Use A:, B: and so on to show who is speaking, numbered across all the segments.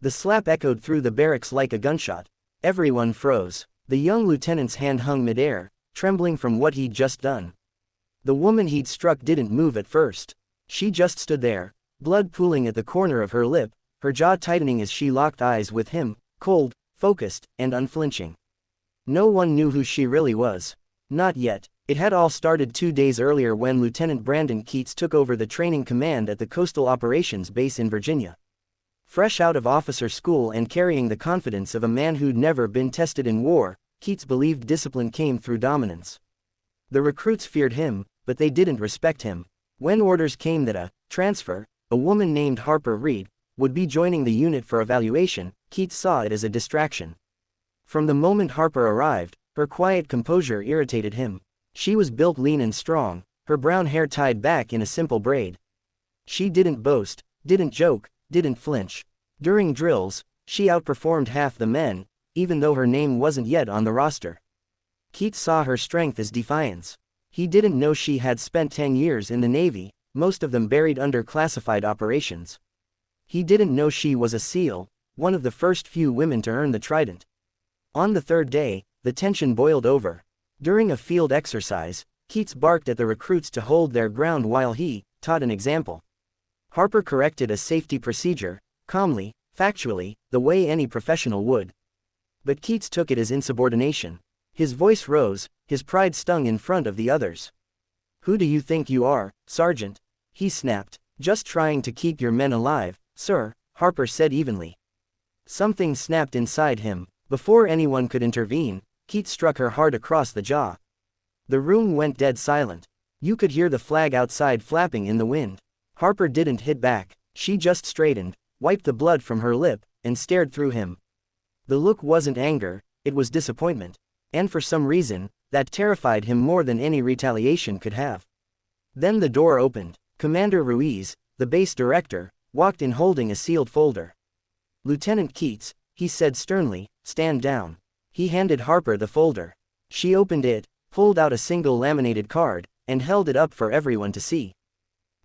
A: The slap echoed through the barracks like a gunshot. Everyone froze. The young lieutenant's hand hung midair, trembling from what he'd just done. The woman he'd struck didn't move at first. She just stood there, blood pooling at the corner of her lip, her jaw tightening as she locked eyes with him, cold, focused, and unflinching. No one knew who she really was. Not yet. It had all started 2 days earlier when Lieutenant Brandon Keats took over the training command at the Coastal Operations Base in Virginia. Fresh out of officer school and carrying the confidence of a man who'd never been tested in war, Keats believed discipline came through dominance. The recruits feared him, but they didn't respect him. When orders came that a transfer, a woman named Harper Reed, would be joining the unit for evaluation, Keats saw it as a distraction. From the moment Harper arrived, her quiet composure irritated him. She was built lean and strong, her brown hair tied back in a simple braid. She didn't boast, didn't joke, didn't flinch. During drills, she outperformed half the men, even though her name wasn't yet on the roster. Keats saw her strength as defiance. He didn't know she had spent 10 years in the Navy, most of them buried under classified operations. He didn't know she was a SEAL, one of the first few women to earn the trident. On the third day, the tension boiled over. During a field exercise, Keats barked at the recruits to hold their ground while he taught an example. Harper corrected a safety procedure, calmly, factually, the way any professional would. But Keats took it as insubordination. His voice rose, his pride stung in front of the others. "Who do you think you are, Sergeant?" he snapped. "Just trying to keep your men alive, sir," Harper said evenly. Something snapped inside him. Before anyone could intervene, Keats struck her hard across the jaw. The room went dead silent. You could hear the flag outside flapping in the wind. Harper didn't hit back. She just straightened, wiped the blood from her lip, and stared through him. The look wasn't anger, it was disappointment. And for some reason, that terrified him more than any retaliation could have. Then the door opened. Commander Ruiz, the base director, walked in holding a sealed folder. "Lieutenant Keats," he said sternly, "stand down." He handed Harper the folder. She opened it, pulled out a single laminated card, and held it up for everyone to see.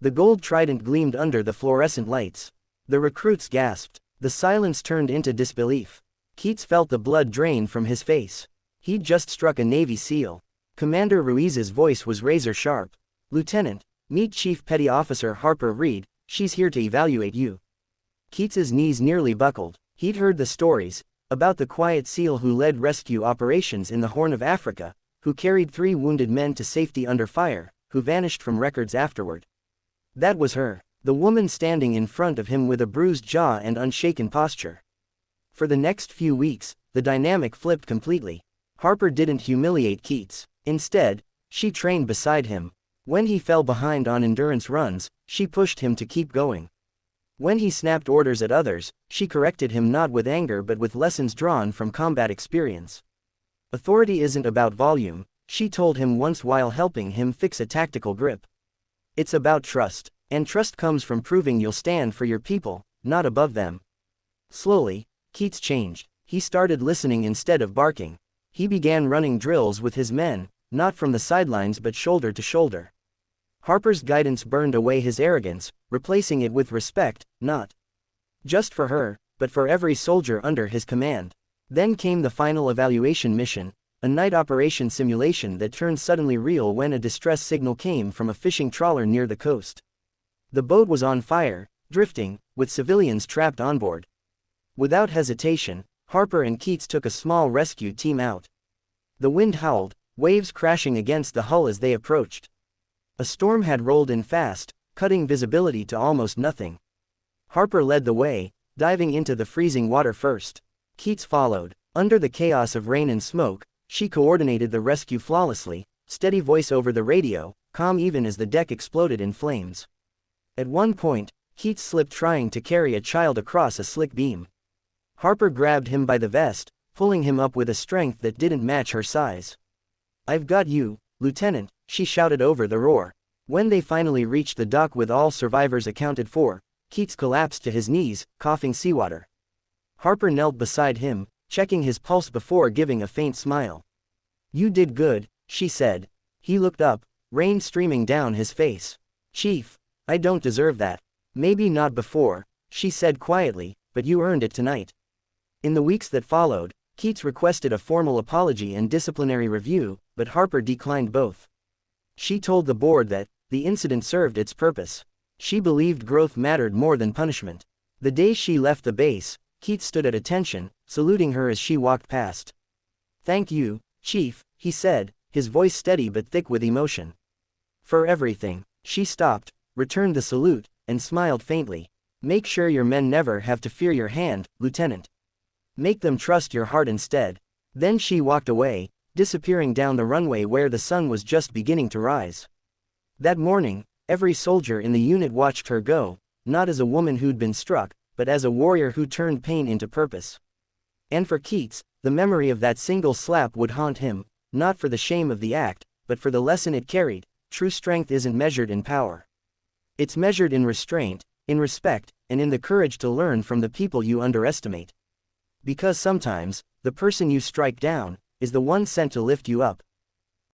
A: The gold trident gleamed under the fluorescent lights. The recruits gasped. The silence turned into disbelief. Keats felt the blood drain from his face. He'd just struck a Navy SEAL. Commander Ruiz's voice was razor sharp. "Lieutenant, meet Chief Petty Officer Harper Reed, she's here to evaluate you." Keats's knees nearly buckled. He'd heard the stories about the quiet SEAL who led rescue operations in the Horn of Africa, who carried 3 wounded men to safety under fire, who vanished from records afterward. That was her, the woman standing in front of him with a bruised jaw and unshaken posture. For the next few weeks, the dynamic flipped completely. Harper didn't humiliate Keats. Instead, she trained beside him. When he fell behind on endurance runs, she pushed him to keep going. When he snapped orders at others, she corrected him not with anger but with lessons drawn from combat experience. "Authority isn't about volume," she told him once while helping him fix a tactical grip. "It's about trust, and trust comes from proving you'll stand for your people, not above them." Slowly, Keats changed. He started listening instead of barking. He began running drills with his men, not from the sidelines but shoulder to shoulder. Harper's guidance burned away his arrogance, replacing it with respect, not just for her, but for every soldier under his command. Then came the final evaluation mission, a night operation simulation that turned suddenly real when a distress signal came from a fishing trawler near the coast. The boat was on fire, drifting, with civilians trapped on board. Without hesitation, Harper and Keats took a small rescue team out. The wind howled, waves crashing against the hull as they approached. A storm had rolled in fast, cutting visibility to almost nothing. Harper led the way, diving into the freezing water first. Keats followed. Under the chaos of rain and smoke, she coordinated the rescue flawlessly, steady voice over the radio, calm even as the deck exploded in flames. At one point, Keats slipped trying to carry a child across a slick beam. Harper grabbed him by the vest, pulling him up with a strength that didn't match her size. "I've got you, Lieutenant," she shouted over the roar. When they finally reached the dock with all survivors accounted for, Keats collapsed to his knees, coughing seawater. Harper knelt beside him, checking his pulse before giving a faint smile. "You did good," she said. He looked up, rain streaming down his face. "Chief, I don't deserve that." "Maybe not before," she said quietly, but you earned it tonight. In the weeks that followed, Keats requested a formal apology and disciplinary review, but Harper declined both. She told the board that the incident served its purpose. She believed growth mattered more than punishment. The day she left the base, Keats stood at attention, saluting her as she walked past. "Thank you, Chief," he said, his voice steady but thick with emotion. "For everything." She stopped, returned the salute, and smiled faintly. "Make sure your men never have to fear your hand, Lieutenant. Make them trust your heart instead." Then she walked away, disappearing down the runway where the sun was just beginning to rise. That morning, every soldier in the unit watched her go, not as a woman who'd been struck, but as a warrior who turned pain into purpose. And for Keats, the memory of that single slap would haunt him, not for the shame of the act, but for the lesson it carried. True strength isn't measured in power. It's measured in restraint, in respect, and in the courage to learn from the people you underestimate. Because sometimes, the person you strike down is the one sent to lift you up.